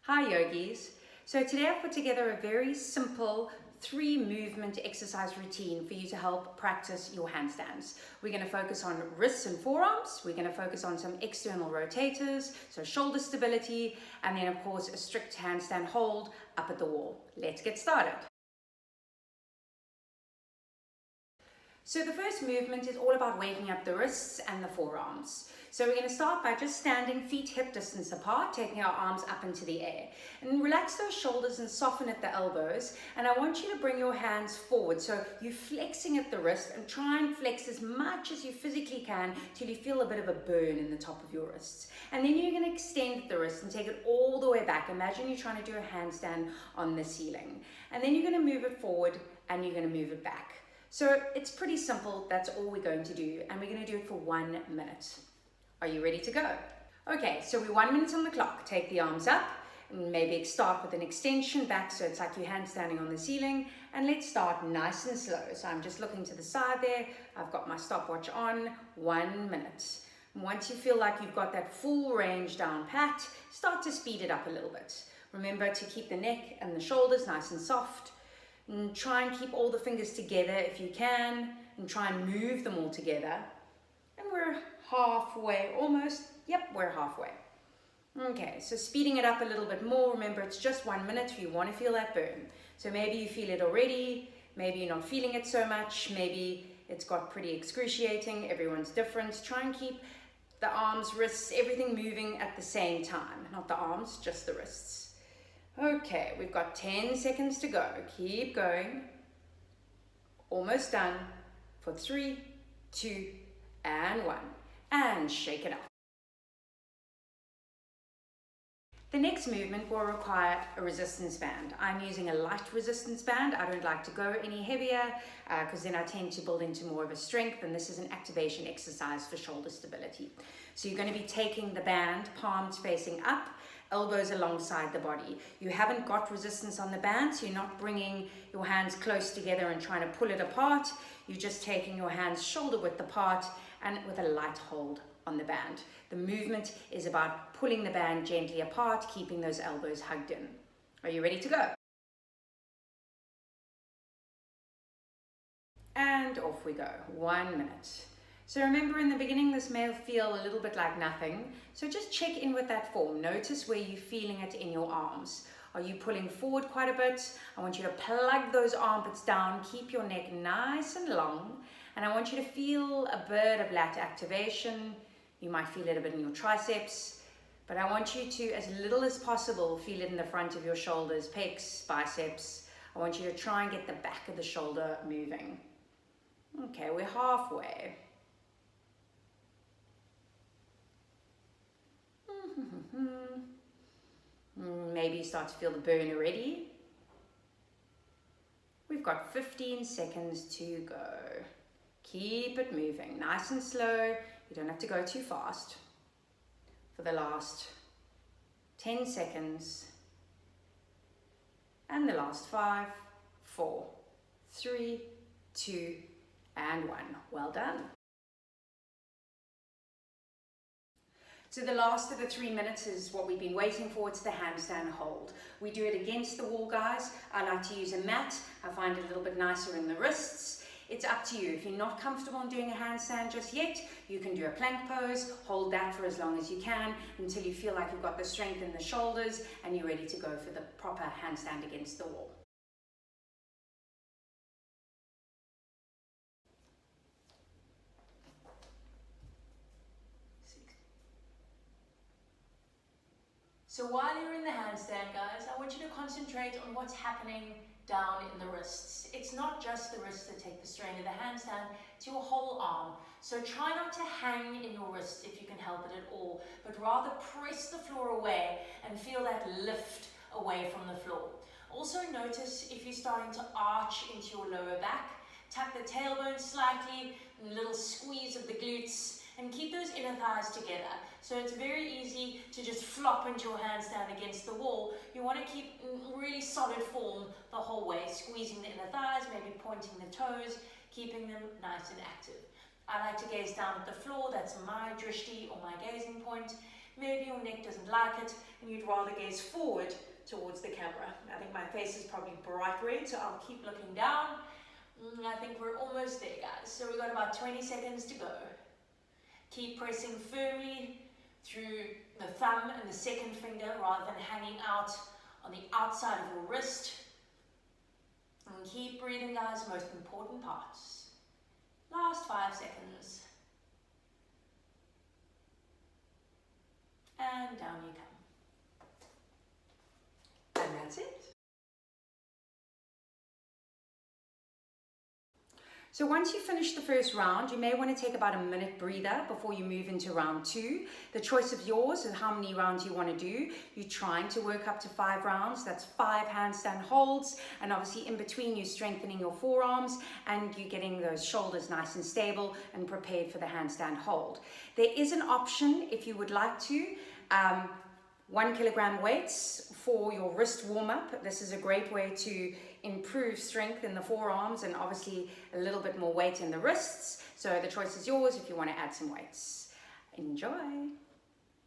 Hi yogis. So today I've put together a very simple 3 movement exercise routine for you to help practice your handstands. We're going to focus on wrists and forearms. We're going to focus on some external rotators, so shoulder stability, and then of course a strict handstand hold up at the wall. Let's get started. So the first movement is all about waking up the wrists and the forearms. So we're going to start by just standing feet hip distance apart, taking our arms up into the air. And relax those shoulders and soften at the elbows. And I want you to bring your hands forward. So you're flexing at the wrist and try and flex as much as you physically can till you feel a bit of a burn in the top of your wrists. And then you're going to extend the wrist and take it all the way back. Imagine you're trying to do a handstand on the ceiling. And then you're going to move it forward and you're going to move it back. So it's pretty simple, that's all we're going to do, and we're going to do it for 1 minute. Are you ready to go? Okay, so we're 1 minute on the clock. Take the arms up, and maybe start with an extension back so it's like you're handstanding on the ceiling, and let's start nice and slow. So I'm just looking to the side there, I've got my stopwatch on, 1 minute. And once you feel like you've got that full range down pat, start to speed it up a little bit. Remember to keep the neck and the shoulders nice and soft. And try and keep all the fingers together if you can, and try and move them all together. And we're halfway, almost. Yep, we're halfway. Okay, so speeding it up a little bit more. Remember, it's just 1 minute. You want to feel that burn. So maybe you feel it already. Maybe you're not feeling it so much. Maybe it's got pretty excruciating. Everyone's different. Try and keep the arms, wrists, everything moving at the same time. Not the arms, just the wrists. Okay, we've got 10 seconds to go. Keep going. Almost done. For 3, 2, and 1. And shake it up. The next movement will require a resistance band. I'm using a light resistance band. I don't like to go any heavier because then I tend to build into more of a strength, and this is an activation exercise for shoulder stability. So you're going to be taking the band, palms facing up, elbows alongside the body. You haven't got resistance on the band, so you're not bringing your hands close together and trying to pull it apart. You're just taking your hands shoulder width apart and with a light hold on the band. The movement is about pulling the band gently apart, keeping those elbows hugged in. Are you ready to go? And off we go. 1 minute. So remember, in the beginning this may feel a little bit like nothing, so just check in with that form. Notice where you're feeling it in your arms. Are you pulling forward quite a bit? I want you to plug those armpits down, keep your neck nice and long, and I want you to feel a bit of lat activation. You might feel it a bit in your triceps, but I want you to, as little as possible, feel it in the front of your shoulders, pecs, biceps. I want you to try and get the back of the shoulder moving. Okay, we're halfway. Maybe you start to feel the burn already. We've got 15 seconds to go. Keep it moving, nice and slow. You don't have to go too fast. For the last 10 seconds. And the last 5, 4, 3, 2, and 1. Well done. So the last of the 3 minutes is what we've been waiting for. It's the handstand hold. We do it against the wall, guys. I like to use a mat. I find it a little bit nicer in the wrists. It's up to you. If you're not comfortable in doing a handstand just yet, you can do a plank pose. Hold that for as long as you can until you feel like you've got the strength in the shoulders and you're ready to go for the proper handstand against the wall. So while you're in the handstand, guys, I want you to concentrate on what's happening down in the wrists. It's not just the wrists that take the strain of the handstand, it's your whole arm. So try not to hang in your wrist if you can help it at all, but rather press the floor away and feel that lift away from the floor. Also notice if you're starting to arch into your lower back, tuck the tailbone slightly, and a little squeeze of the glutes, and keep those inner thighs together. So it's very easy to just flop into your handstand against the wall. You want to keep really solid form the whole way, squeezing the inner thighs, maybe pointing the toes, keeping them nice and active. I like to gaze down at the floor, that's my drishti or my gazing point. Maybe your neck doesn't like it and you'd rather gaze forward towards the camera. I think my face is probably bright red, so I'll keep looking down. I think we're almost there, guys. So we've got about 20 seconds to go. Keep pressing firmly through the thumb and the second finger rather than hanging out on the outside of your wrist. And keep breathing, guys, most important parts. Last 5 seconds. And down you come. And that's it. So once you finish the first round, you may want to take about a minute breather before you move into round 2. The choice of yours and how many rounds you want to do. You're trying to work up to 5 rounds. That's 5 handstand holds. And obviously in between you're strengthening your forearms and you're getting those shoulders nice and stable and prepared for the handstand hold. There is an option if you would like to. 1 kilogram weights for your wrist warm-up. This is a great way to improve strength in the forearms and obviously a little bit more weight in the wrists. So the choice is yours if you want to add some weights. Enjoy!